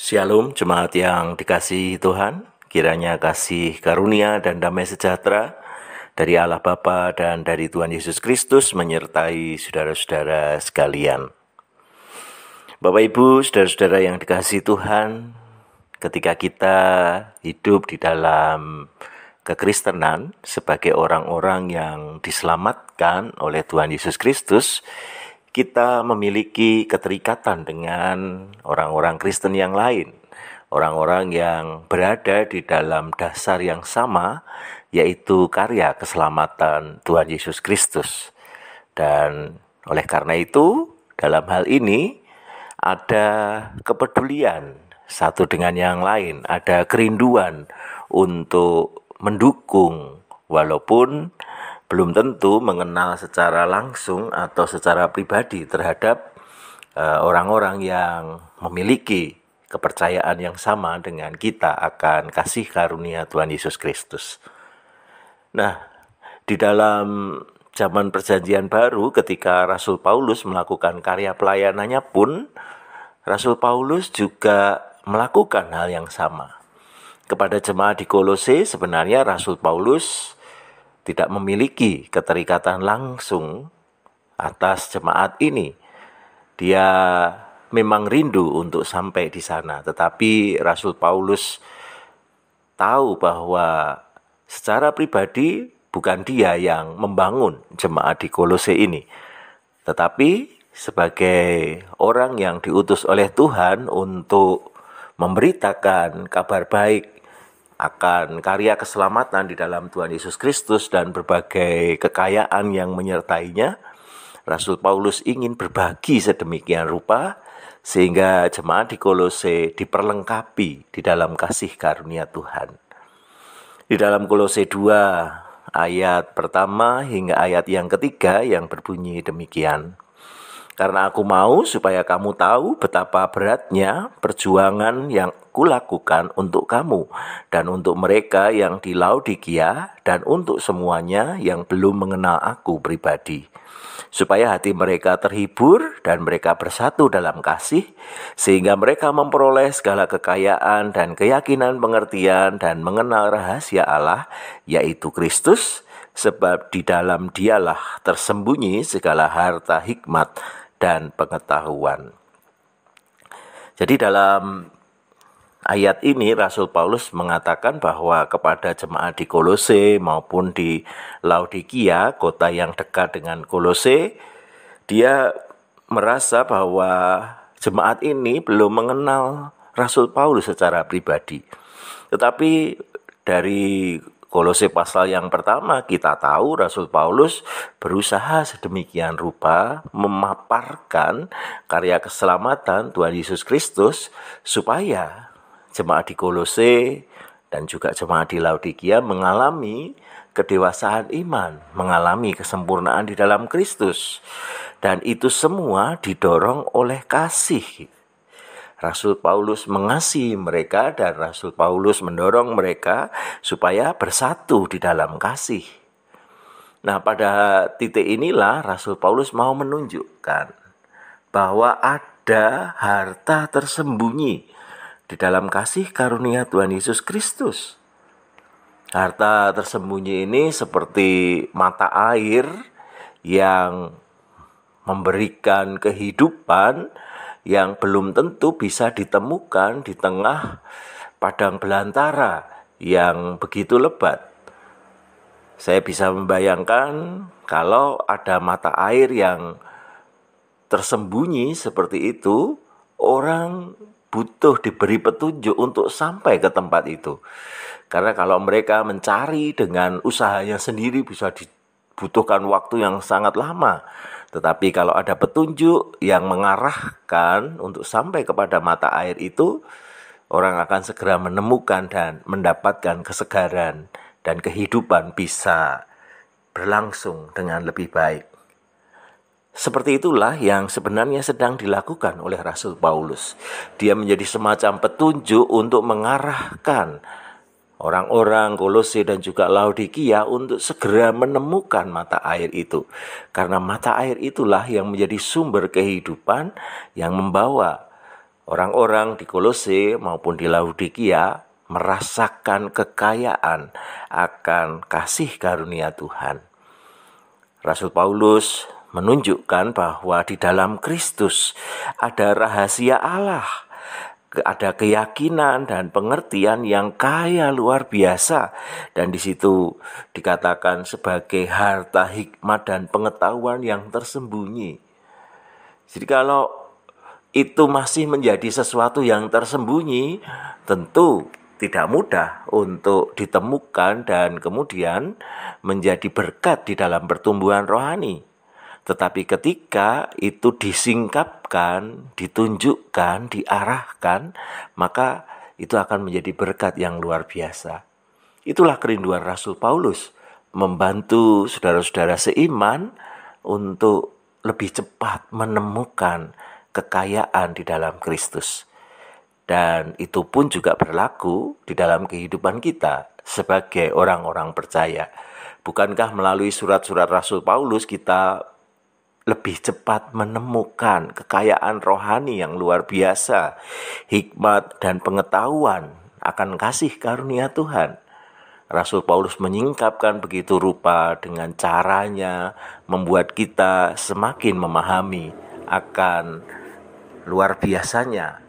Shalom jemaat yang dikasihi Tuhan, kiranya kasih karunia dan damai sejahtera dari Allah Bapa dan dari Tuhan Yesus Kristus menyertai saudara-saudara sekalian. Bapak Ibu, saudara-saudara yang dikasihi Tuhan, ketika kita hidup di dalam kekristenan sebagai orang-orang yang diselamatkan oleh Tuhan Yesus Kristus, kita memiliki keterikatan dengan orang-orang Kristen yang lain, orang-orang yang berada di dalam dasar yang sama, yaitu karya keselamatan Tuhan Yesus Kristus. Dan oleh karena itu, dalam hal ini ada kepedulian satu dengan yang lain, ada kerinduan untuk mendukung walaupun belum tentu mengenal secara langsung atau secara pribadi terhadap orang-orang yang memiliki kepercayaan yang sama dengan kita akan kasih karunia Tuhan Yesus Kristus. Nah, di dalam zaman Perjanjian Baru ketika Rasul Paulus melakukan karya pelayanannya pun, Rasul Paulus juga melakukan hal yang sama. Kepada jemaat di Kolose sebenarnya Rasul Paulus tidak memiliki keterikatan langsung atas jemaat ini. Dia memang rindu untuk sampai di sana, tetapi Rasul Paulus tahu bahwa secara pribadi bukan dia yang membangun jemaat di Kolose ini, tetapi sebagai orang yang diutus oleh Tuhan untuk memberitakan kabar baik akan karya keselamatan di dalam Tuhan Yesus Kristus dan berbagai kekayaan yang menyertainya, Rasul Paulus ingin berbagi sedemikian rupa sehingga jemaat di Kolose diperlengkapi di dalam kasih karunia Tuhan. Di dalam Kolose 2 ayat pertama hingga ayat yang ketiga yang berbunyi demikian. Karena aku mau supaya kamu tahu betapa beratnya perjuangan yang kulakukan untuk kamu dan untuk mereka yang di Laodikia dan untuk semuanya yang belum mengenal aku pribadi. Supaya hati mereka terhibur dan mereka bersatu dalam kasih, sehingga mereka memperoleh segala kekayaan dan keyakinan pengertian dan mengenal rahasia Allah, yaitu Kristus, sebab di dalam dialah tersembunyi segala harta hikmat dan pengetahuan. Jadi dalam ayat ini Rasul Paulus mengatakan bahwa kepada jemaat di Kolose maupun di Laodikia, kota yang dekat dengan Kolose, dia merasa bahwa jemaat ini belum mengenal Rasul Paulus secara pribadi. Tetapi dari Kolose pasal yang pertama kita tahu Rasul Paulus berusaha sedemikian rupa memaparkan karya keselamatan Tuhan Yesus Kristus supaya jemaat di Kolose dan juga jemaat di Laodikia mengalami kedewasaan iman, mengalami kesempurnaan di dalam Kristus. Dan itu semua didorong oleh kasih. Rasul Paulus mengasihi mereka dan Rasul Paulus mendorong mereka supaya bersatu di dalam kasih. Nah, pada titik inilah Rasul Paulus mau menunjukkan bahwa ada harta tersembunyi di dalam kasih karunia Tuhan Yesus Kristus. Harta tersembunyi ini seperti mata air yang memberikan kehidupan yang belum tentu bisa ditemukan di tengah padang belantara yang begitu lebat. Saya bisa membayangkan kalau ada mata air yang tersembunyi seperti itu, orang butuh diberi petunjuk untuk sampai ke tempat itu. Karena kalau mereka mencari dengan usahanya sendiri bisa dibutuhkan waktu yang sangat lama. Tetapi kalau ada petunjuk yang mengarahkan untuk sampai kepada mata air itu, orang akan segera menemukan dan mendapatkan kesegaran dan kehidupan bisa berlangsung dengan lebih baik. Seperti itulah yang sebenarnya sedang dilakukan oleh Rasul Paulus. Dia menjadi semacam petunjuk untuk mengarahkan orang-orang Kolose dan juga Laodikia untuk segera menemukan mata air itu. Karena mata air itulah yang menjadi sumber kehidupan yang membawa orang-orang di Kolose maupun di Laodikia merasakan kekayaan akan kasih karunia Tuhan. Rasul Paulus menunjukkan bahwa di dalam Kristus ada rahasia Allah, ada keyakinan dan pengertian yang kaya luar biasa, dan di situ dikatakan sebagai harta hikmat dan pengetahuan yang tersembunyi. Jadi kalau itu masih menjadi sesuatu yang tersembunyi, tentu tidak mudah untuk ditemukan dan kemudian menjadi berkat di dalam pertumbuhan rohani. Tetapi ketika itu disingkapkan, ditunjukkan, diarahkan, maka itu akan menjadi berkat yang luar biasa. Itulah kerinduan Rasul Paulus, membantu saudara-saudara seiman untuk lebih cepat menemukan kekayaan di dalam Kristus. Dan itu pun juga berlaku di dalam kehidupan kita sebagai orang-orang percaya. Bukankah melalui surat-surat Rasul Paulus kita lebih cepat menemukan kekayaan rohani yang luar biasa, hikmat dan pengetahuan akan kasih karunia Tuhan. Rasul Paulus menyingkapkan begitu rupa dengan caranya membuat kita semakin memahami akan luar biasanya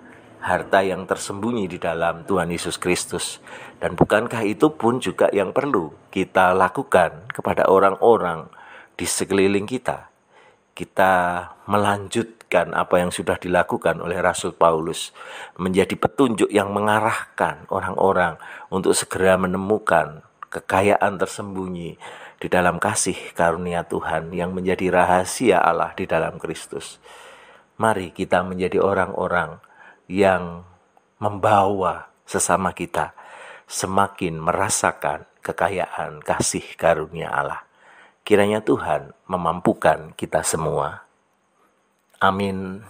harta yang tersembunyi di dalam Tuhan Yesus Kristus. Dan bukankah itu pun juga yang perlu kita lakukan kepada orang-orang di sekeliling kita? Kita melanjutkan apa yang sudah dilakukan oleh Rasul Paulus, menjadi petunjuk yang mengarahkan orang-orang untuk segera menemukan kekayaan tersembunyi di dalam kasih karunia Tuhan yang menjadi rahasia Allah di dalam Kristus. Mari kita menjadi orang-orang yang membawa sesama kita semakin merasakan kekayaan kasih karunia Allah. Kiranya Tuhan memampukan kita semua. Amin.